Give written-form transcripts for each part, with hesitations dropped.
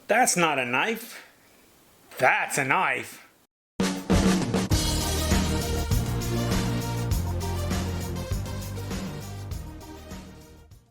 That's not a knife. That's a knife.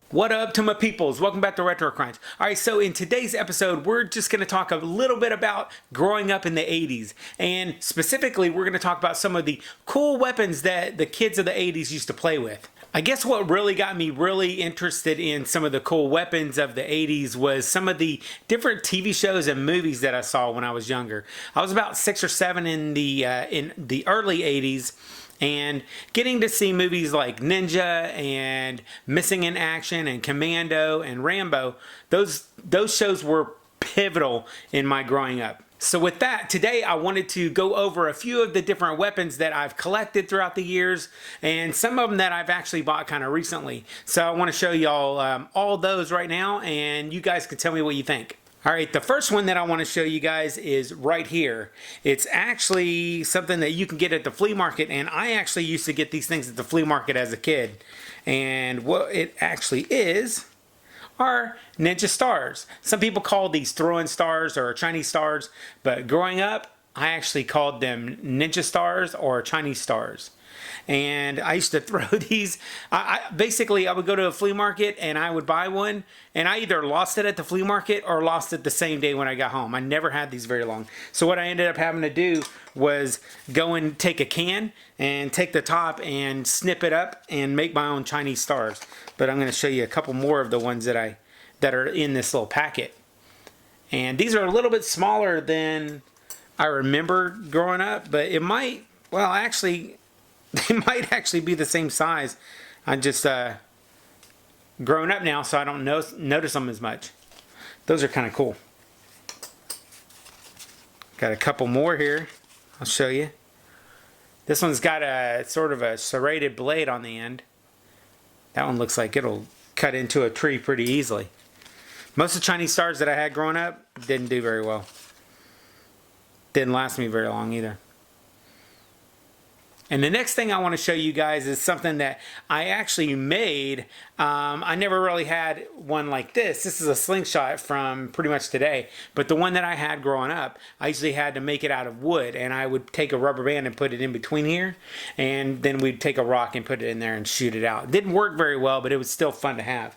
What up to my peoples? Welcome back to Retro Crimes. Alright, so in today's episode, we're just going to talk a little bit about growing up in the 80s. And specifically, we're going to talk about some of the cool weapons that the kids of the 80s used to play with. I guess what really got me really interested in some of the cool weapons of the 80s was some of the different TV shows and movies that I saw when I was younger. I was about 6 or 7 in the early 80s. And getting to see movies like Ninja and Missing in Action and Commando and Rambo, those shows were pivotal in my growing up. So with that, today I wanted to go over a few of the different weapons that I've collected throughout the years and some of them that I've actually bought kind of recently. So I want to show y'all all those right now, and you guys can tell me what you think. Alright, the first one that I want to show you guys is right here. It's actually something that you can get at the flea market, and I actually used to get these things at the flea market as a kid. And what it actually is are ninja stars. Some people call these throw-in stars or Chinese stars, but growing up, I actually called them ninja stars or Chinese stars. And I used to throw these. Basically, I would go to a flea market and I would buy one, and I either lost it at the flea market or lost it the same day when I got home. I never had these very long. So what I ended up having to do was go and take a can and take the top and snip it up and make my own Chinese stars. But I'm going to show you a couple more of the ones that are in this little packet. And these are a little bit smaller than I remember growing up, but it might, well, actually, they might actually be the same size. I'm just grown up now, so I don't notice them as much. Those are kind of cool. Got a couple more here. I'll show you. This one's got a sort of a serrated blade on the end. That one looks like it'll cut into a tree pretty easily. Most of the Chinese stars that I had growing up didn't do very well. Didn't last me very long either. And the next thing I want to show you guys is something that I actually made. I never really had one like this. This is a slingshot from pretty much today. But the one that I had growing up, I usually had to make it out of wood. And I would take a rubber band and put it in between here. And then we'd take a rock and put it in there and shoot it out. It didn't work very well, but it was still fun to have.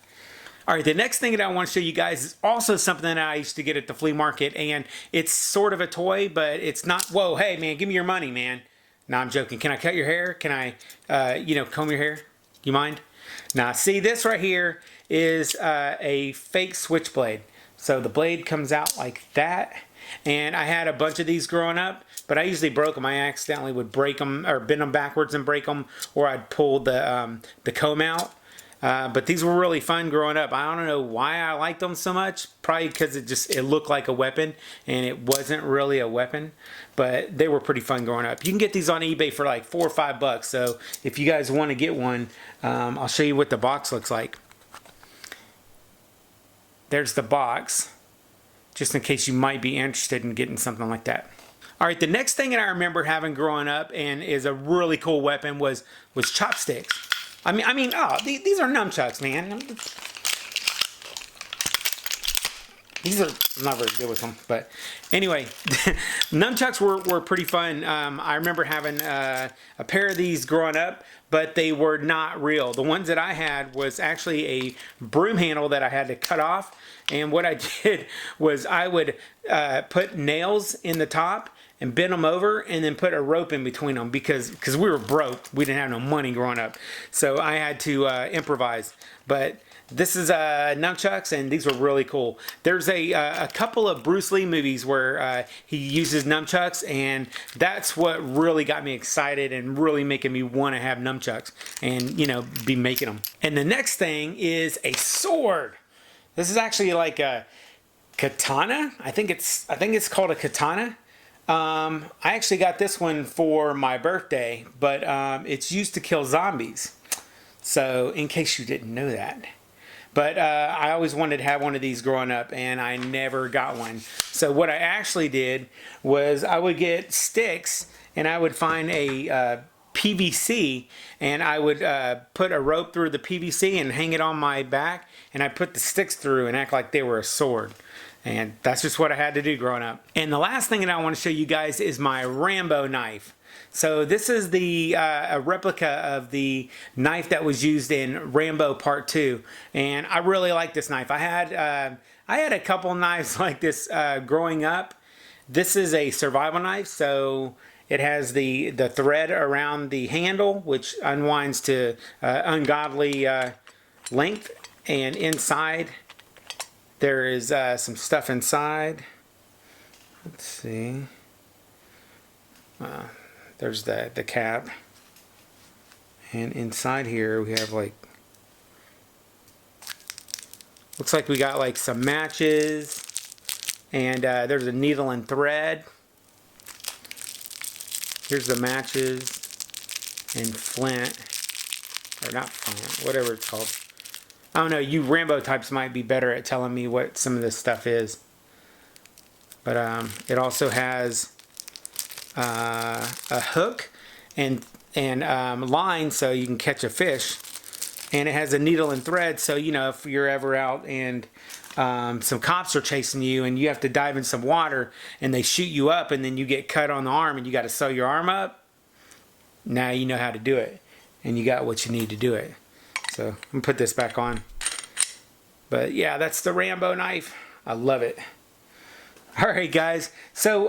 Alright, the next thing that I want to show you guys is also something that I used to get at the flea market. And it's sort of a toy, but it's not. Whoa, hey man, give me your money, man. No, I'm joking. Can I cut your hair? Can I, comb your hair? You mind? Now, see, this right here is a fake switchblade. So the blade comes out like that. And I had a bunch of these growing up, but I usually broke them. I accidentally would break them or bend them backwards and break them, or I'd pull the comb out. But these were really fun growing up. I don't know why I liked them so much. Probably because it looked like a weapon, and it wasn't really a weapon. But they were pretty fun growing up. You can get these on eBay for like $4 or $5. So if you guys want to get one, I'll show you what the box looks like. There's the box, just in case you might be interested in getting something like that. Alright, the next thing that I remember having growing up and is a really cool weapon was chopsticks. I mean, these are nunchucks, man. These are, I'm not very good with them, but anyway, nunchucks were pretty fun. I remember having a pair of these growing up, but they were not real. The ones that I had was actually a broom handle that I had to cut off, and what I did was I would put nails in the top and bend them over and then put a rope in between them because we were broke. We didn't have no money growing up. So I had to improvise. But this is nunchucks, and these were really cool. There's a couple of Bruce Lee movies where he uses nunchucks, and that's what really got me excited and really making me want to have nunchucks and, be making them. And the next thing is a sword. This is actually like a katana. I think it's called a katana. I actually got this one for my birthday, but it's used to kill zombies. So, in case you didn't know that. But I always wanted to have one of these growing up, and I never got one. So what I actually did was I would get sticks, and I would find a PVC, and I would put a rope through the PVC and hang it on my back, and I'd put the sticks through and act like they were a sword. And that's just what I had to do growing up. And the last thing that I want to show you guys is my Rambo knife. So this is the a replica of the knife that was used in Rambo Part 2. And I really like this knife. I had a couple knives like this growing up. This is a survival knife, so it has the thread around the handle, which unwinds to ungodly length. And inside, there is some stuff inside. Let's see. There's the cap. And inside here, we have like, looks like we got like some matches. And there's a needle and thread. Here's the matches and flint, or not flint, whatever it's called. I don't know, you Rambo types might be better at telling me what some of this stuff is. But it also has a hook and line so you can catch a fish. And it has a needle and thread, so you know if you're ever out and some cops are chasing you and you have to dive in some water and they shoot you up and then you get cut on the arm and you got to sew your arm up, now you know how to do it and you got what you need to do it. So I'm gonna put this back on. But yeah, that's the Rambo knife. I love it. Alright guys, so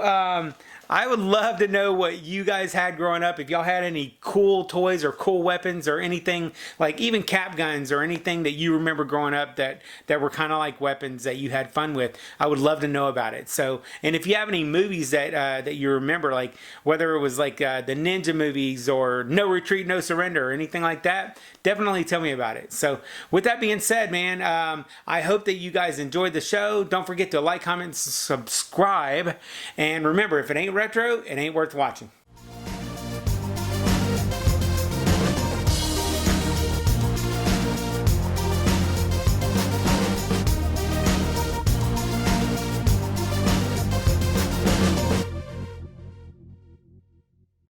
I would love to know what you guys had growing up. If y'all had any cool toys or cool weapons or anything, like even cap guns or anything that you remember growing up that were kind of like weapons that you had fun with, I would love to know about it. So, and if you have any movies that you remember, like whether it was like the ninja movies or No Retreat, No Surrender or anything like that, definitely tell me about it. So with that being said, man, I hope that you guys enjoyed the show. Don't forget to like, comment, subscribe, and remember, if it ain't retro, it ain't worth watching.